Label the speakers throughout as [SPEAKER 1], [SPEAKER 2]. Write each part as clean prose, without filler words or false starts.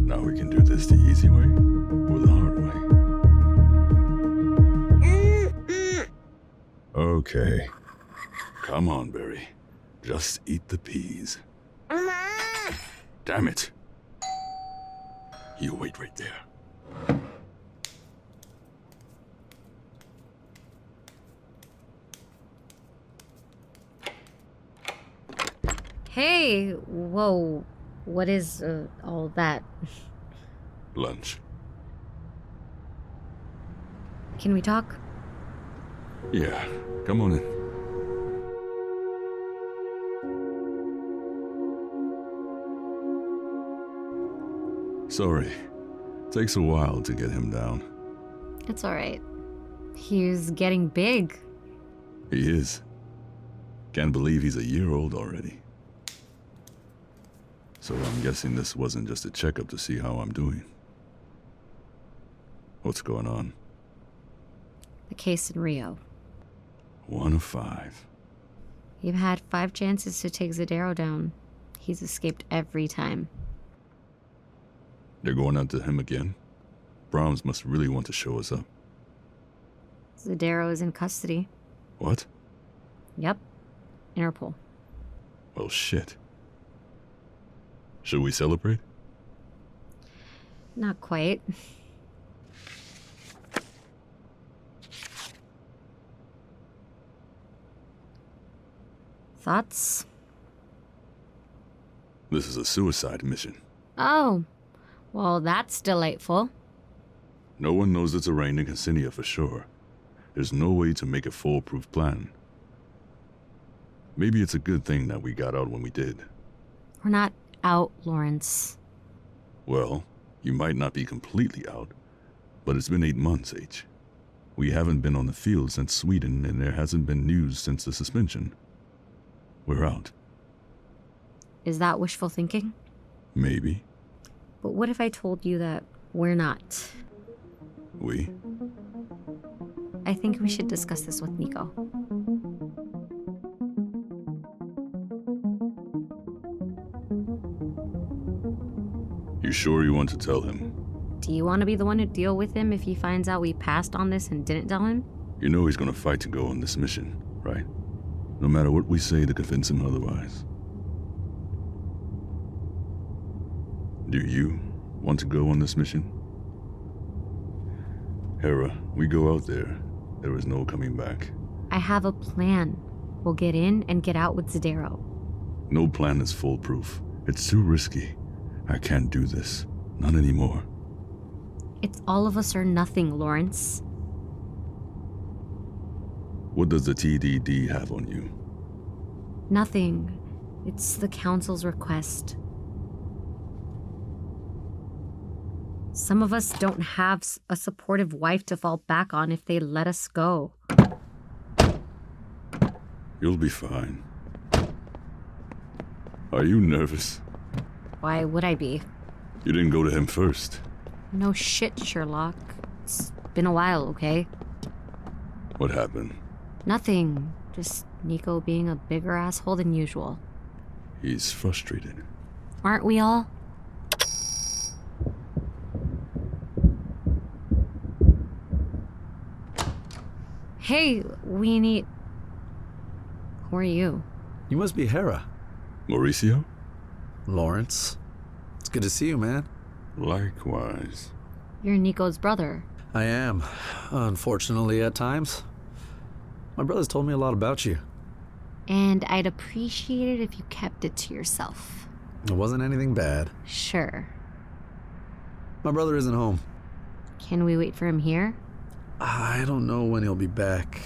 [SPEAKER 1] Now we can do this the easy way or the hard way. Okay. Come on, Barry. Just eat the peas. Damn it. You wait right there.
[SPEAKER 2] Hey, whoa. What is all that?
[SPEAKER 1] Lunch.
[SPEAKER 2] Can we talk?
[SPEAKER 1] Yeah, come on in. Sorry. Takes a while to get him down.
[SPEAKER 2] It's alright. He's getting big.
[SPEAKER 1] He is. Can't believe he's a year old already. So I'm guessing this wasn't just a checkup to see how I'm doing. What's going on?
[SPEAKER 2] The case in Rio.
[SPEAKER 1] 1 of 5.
[SPEAKER 2] You've had 5 chances to take Zadero down. He's escaped every time.
[SPEAKER 1] They're going after him again? Brahms must really want to show us up.
[SPEAKER 2] Zadero is in custody.
[SPEAKER 1] What?
[SPEAKER 2] Yep. Interpol.
[SPEAKER 1] Well, shit. Should we celebrate?
[SPEAKER 2] Not quite. Thoughts?
[SPEAKER 1] This is a suicide mission.
[SPEAKER 2] Oh, well, that's delightful.
[SPEAKER 1] No one knows it's Arain and Cassinia for sure. There's no way to make a foolproof plan. Maybe it's a good thing that we got out when we did.
[SPEAKER 2] We're not out, Lawrence.
[SPEAKER 1] Well, you might not be completely out, but it's been 8 months, H. We haven't been on the field since Sweden, and there hasn't been news since the suspension. We're out.
[SPEAKER 2] Is that wishful thinking?
[SPEAKER 1] Maybe.
[SPEAKER 2] But what if I told you that we're not?
[SPEAKER 1] We?
[SPEAKER 2] I think we should discuss this with Nico.
[SPEAKER 1] You sure you want to tell him?
[SPEAKER 2] Do you want to be the one to deal with him if he finds out we passed on this and didn't tell him?
[SPEAKER 1] You know he's gonna fight to go on this mission, right? No matter what we say to convince him otherwise. Do you want to go on this mission? Hera, we go out there. There is no coming back.
[SPEAKER 2] I have a plan. We'll get in and get out with Zadero.
[SPEAKER 1] No plan is foolproof. It's too risky. I can't do this. Not anymore.
[SPEAKER 2] It's all of us or nothing, Lawrence.
[SPEAKER 1] What does the TDD have on you?
[SPEAKER 2] Nothing. It's the Council's request. Some of us don't have a supportive wife to fall back on if they let us go.
[SPEAKER 1] You'll be fine. Are you nervous?
[SPEAKER 2] Why would I be?
[SPEAKER 1] You didn't go to him first.
[SPEAKER 2] No shit, Sherlock. It's been a while, okay?
[SPEAKER 1] What happened?
[SPEAKER 2] Nothing. Just Nico being a bigger asshole than usual.
[SPEAKER 1] He's frustrated.
[SPEAKER 2] Aren't we all? Hey, we need... Who are you?
[SPEAKER 3] You must be Hera.
[SPEAKER 1] Mauricio?
[SPEAKER 3] Lawrence. It's good to see you, man.
[SPEAKER 1] Likewise.
[SPEAKER 2] You're Nico's brother.
[SPEAKER 3] I am. Unfortunately, at times. My brother's told me a lot about you.
[SPEAKER 2] And I'd appreciate it if you kept it to yourself.
[SPEAKER 3] It wasn't anything bad.
[SPEAKER 2] Sure.
[SPEAKER 3] My brother isn't home.
[SPEAKER 2] Can we wait for him here?
[SPEAKER 3] I don't know when he'll be back.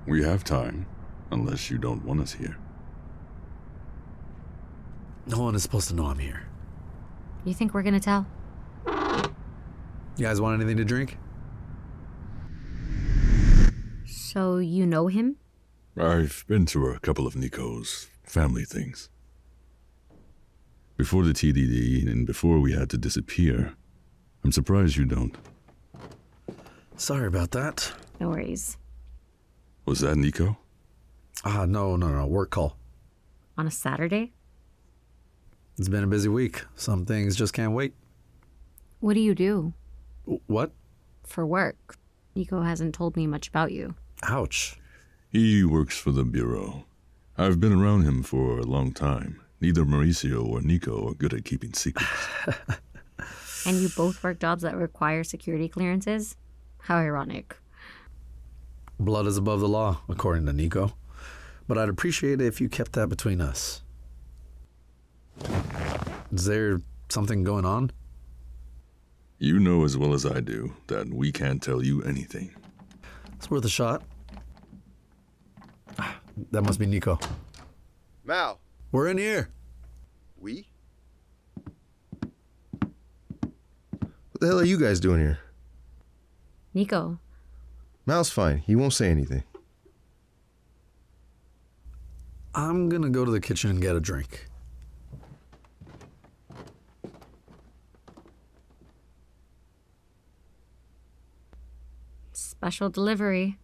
[SPEAKER 1] We have time, unless you don't want us here.
[SPEAKER 3] No one is supposed to know I'm here.
[SPEAKER 2] You think we're gonna tell?
[SPEAKER 3] You guys want anything to drink?
[SPEAKER 2] So you know him?
[SPEAKER 1] I've been to a couple of Nico's family things. Before the TDD and before we had to disappear. I'm surprised you don't.
[SPEAKER 3] Sorry about that.
[SPEAKER 2] No worries.
[SPEAKER 1] Was that Nico?
[SPEAKER 3] No, work call.
[SPEAKER 2] On a Saturday?
[SPEAKER 3] It's been a busy week. Some things just can't wait.
[SPEAKER 2] What do you do?
[SPEAKER 3] What?
[SPEAKER 2] For work. Nico hasn't told me much about you.
[SPEAKER 3] Ouch.
[SPEAKER 1] He works for the Bureau. I've been around him for a long time. Neither Mauricio or Nico are good at keeping secrets.
[SPEAKER 2] And you both work jobs that require security clearances? How ironic.
[SPEAKER 3] Blood is above the law, according to Nico. But I'd appreciate it if you kept that between us. Is there something going on?
[SPEAKER 1] You know as well as I do that we can't tell you anything.
[SPEAKER 3] It's worth a shot. That must be Nico.
[SPEAKER 4] Mal.
[SPEAKER 3] We're in here.
[SPEAKER 4] We? What the hell are you guys doing here?
[SPEAKER 2] Nico.
[SPEAKER 4] Mal's fine. He won't say anything.
[SPEAKER 3] I'm gonna go to the kitchen and get a drink.
[SPEAKER 2] Special delivery.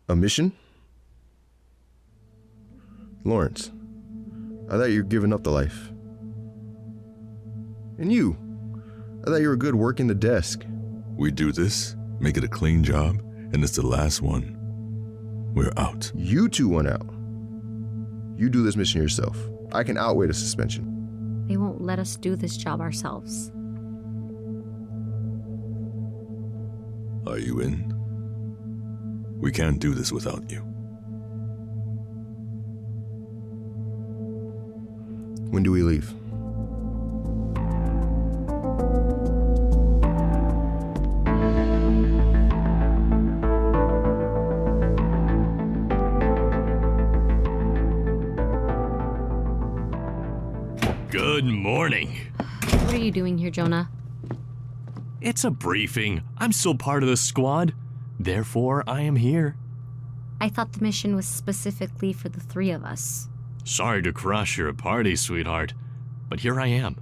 [SPEAKER 4] A mission? Lawrence, I thought you were giving up the life. And you? I thought you were good working the desk.
[SPEAKER 1] We do this, make it a clean job, and it's the last one. We're out.
[SPEAKER 4] You two went out. You do this mission yourself. I can outweigh the suspension.
[SPEAKER 2] They won't let us do this job ourselves.
[SPEAKER 1] Are you in? We can't do this without you.
[SPEAKER 4] When do we leave?
[SPEAKER 5] Good morning.
[SPEAKER 2] What are you doing here, Jonah?
[SPEAKER 5] It's a briefing. I'm still part of the squad. Therefore, I am here.
[SPEAKER 2] I thought the mission was specifically for the three of us.
[SPEAKER 5] Sorry to crush your party, sweetheart, but here I am.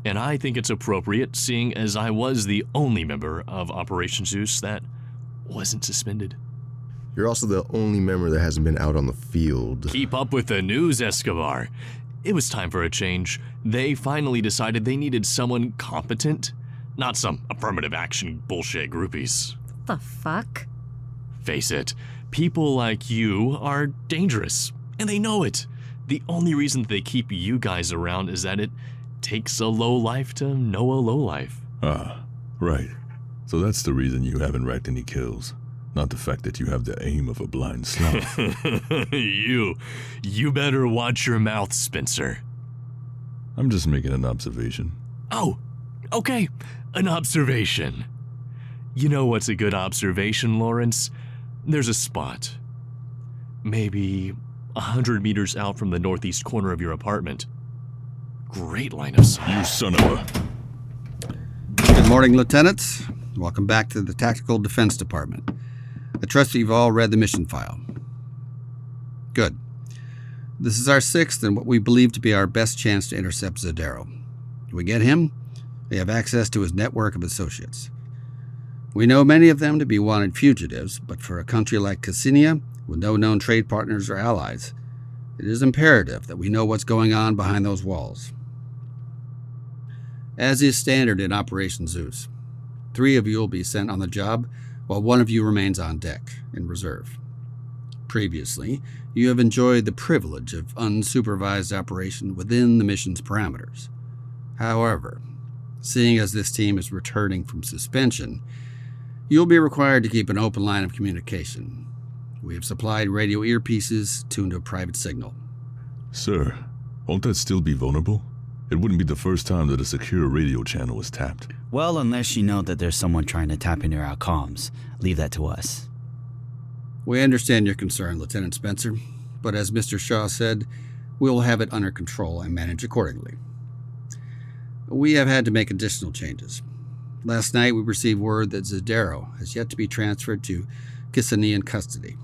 [SPEAKER 5] And I think it's appropriate, seeing as I was the only member of Operation Zeus that wasn't suspended.
[SPEAKER 4] You're also the only member that hasn't been out on the field.
[SPEAKER 5] Keep up with the news, Escobar. It was time for a change. They finally decided they needed someone competent, not some affirmative action bullshit groupies.
[SPEAKER 2] The fuck?
[SPEAKER 5] Face it, people like you are dangerous, and they know it. The only reason they keep you guys around is that it takes a lowlife to know a lowlife.
[SPEAKER 1] Ah, right. So that's the reason you haven't racked any kills. Not the fact that you have the aim of a blind sloth.
[SPEAKER 5] You better watch your mouth, Spencer.
[SPEAKER 1] I'm just making an observation.
[SPEAKER 5] Oh, okay, an observation. You know what's a good observation, Lawrence? There's a spot. Maybe 100 meters out from the northeast corner of your apartment. Great line of sight.
[SPEAKER 1] You son of a...
[SPEAKER 6] Good morning, Lieutenants. Welcome back to the Tactical Defense Department. I trust you've all read the mission file. Good. This is our sixth and what we believe to be our best chance to intercept Zadero. If we get him, we have access to his network of associates. We know many of them to be wanted fugitives, but for a country like Cassinia, with no known trade partners or allies, it is imperative that we know what's going on behind those walls. As is standard in Operation Zeus, 3 of you will be sent on the job while 1 of you remains on deck, in reserve. Previously, you have enjoyed the privilege of unsupervised operation within the mission's parameters. However, seeing as this team is returning from suspension, you'll be required to keep an open line of communication. We have supplied radio earpieces tuned to a private signal.
[SPEAKER 1] Sir, won't that still be vulnerable? It wouldn't be the first time that a secure radio channel was tapped.
[SPEAKER 7] Well, unless you know that there's someone trying to tap into our comms. Leave that to us.
[SPEAKER 6] We understand your concern, Lieutenant Spencer, but as Mr. Shaw said, we'll have it under control and manage accordingly. We have had to make additional changes. Last night we received word that Zadero has yet to be transferred to Cassinian custody.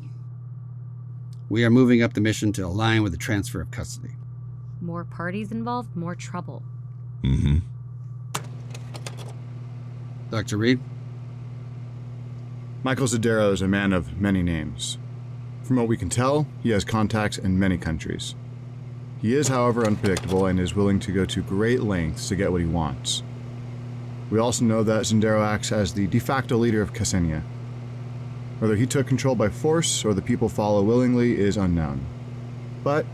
[SPEAKER 6] We are moving up the mission to align with the transfer of custody.
[SPEAKER 2] More parties involved, more trouble.
[SPEAKER 1] Mm-hmm.
[SPEAKER 6] Dr. Reed?
[SPEAKER 8] Michael Zadero is a man of many names. From what we can tell, he has contacts in many countries. He is, however, unpredictable and is willing to go to great lengths to get what he wants. We also know that Zadero acts as the de facto leader of Ksenia. Whether he took control by force or the people follow willingly is unknown. But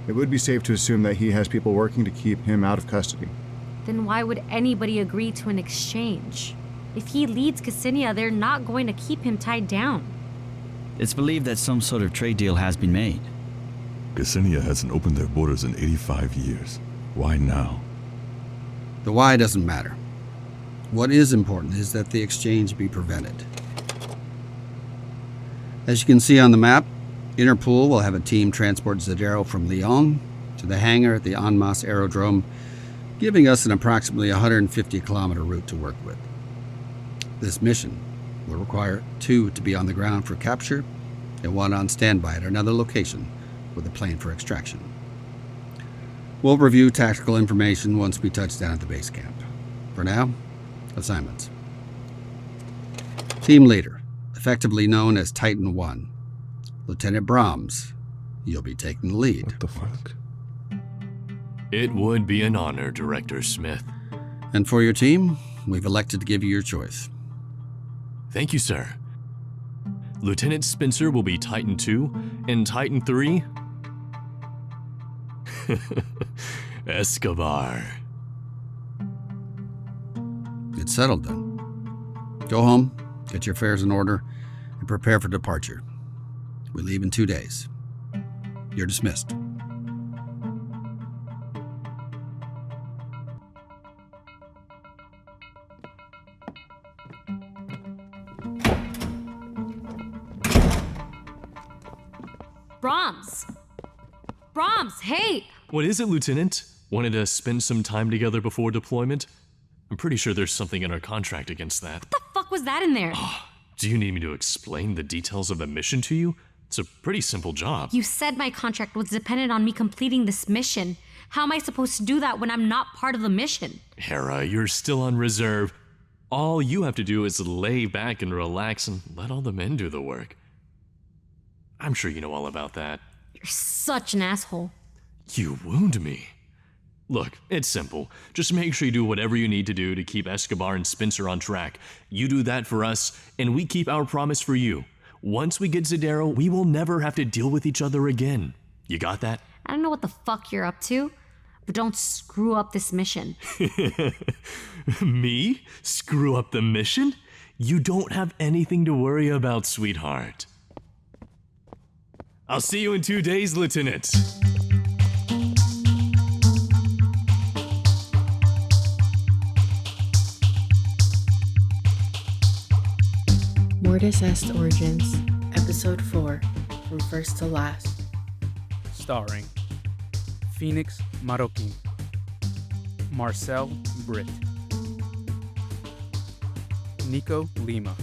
[SPEAKER 8] it would be safe to assume that he has people working to keep him out of custody.
[SPEAKER 2] Then why would anybody agree to an exchange? If he leads Ksenia, they're not going to keep him tied down.
[SPEAKER 7] It's believed that some sort of trade deal has been made.
[SPEAKER 1] Ksenia hasn't opened their borders in 85 years. Why now?
[SPEAKER 6] The why doesn't matter. What is important is that the exchange be prevented. As you can see on the map, Interpol will have a team transport Zadero from Lyon to the hangar at the Annemasse aerodrome, giving us an approximately 150-kilometer route to work with. This mission will require 2 to be on the ground for capture and 1 on standby at another location with a plane for extraction. We'll review tactical information once we touch down at the base camp. For now, assignments. Team leader, effectively known as Titan 1. Lieutenant Brahms, you'll be taking the lead.
[SPEAKER 4] What the fuck?
[SPEAKER 5] It would be an honor, Director Smith.
[SPEAKER 6] And for your team, we've elected to give you your choice.
[SPEAKER 5] Thank you, sir. Lieutenant Spencer will be Titan 2, and Titan 3... Escobar.
[SPEAKER 6] It's settled then. Go home, get your affairs in order, and prepare for departure. We leave in 2 days. You're dismissed.
[SPEAKER 2] Brahms, hey!
[SPEAKER 5] What is it, Lieutenant? Wanted to spend some time together before deployment? I'm pretty sure there's something in our contract against that.
[SPEAKER 2] What the fuck was that in there?
[SPEAKER 5] Do you need me to explain the details of the mission to you? It's a pretty simple job.
[SPEAKER 2] You said my contract was dependent on me completing this mission. How am I supposed to do that when I'm not part of the mission?
[SPEAKER 5] Hera, you're still on reserve. All you have to do is lay back and relax and let all the men do the work. I'm sure you know all about that.
[SPEAKER 2] You're such an asshole.
[SPEAKER 5] You wound me. Look, it's simple. Just make sure you do whatever you need to do to keep Escobar and Spencer on track. You do that for us, and we keep our promise for you. Once we get Zadero, we will never have to deal with each other again. You got that?
[SPEAKER 2] I don't know what the fuck you're up to, but don't screw up this mission.
[SPEAKER 5] Me? Screw up the mission? You don't have anything to worry about, sweetheart. I'll see you in 2 days, Lieutenant.
[SPEAKER 9] Mortuus Est Origins, Episode 4, From First to Last.
[SPEAKER 10] Starring Phoenix Marroquin, Marcel Britt, Nico Lima,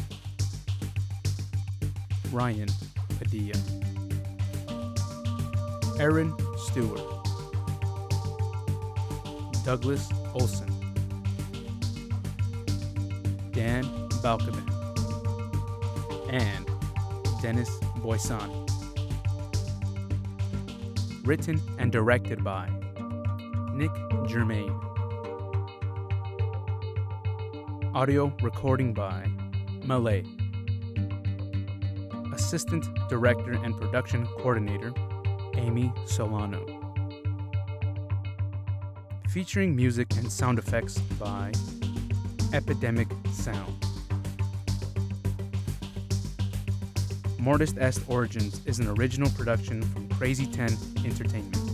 [SPEAKER 10] Ryan Padilla, Aaron Steward, Douglas Olsson, Dan Balcaban, and Deniz Boysan. Written and directed by Nick Germain. Audio recording by Malay. Assistant Director and Production Coordinator, Amy Solano. Featuring music and sound effects by Epidemic Sound. Mortuus Est Origins is an original production from Crazy 10 Entertainment.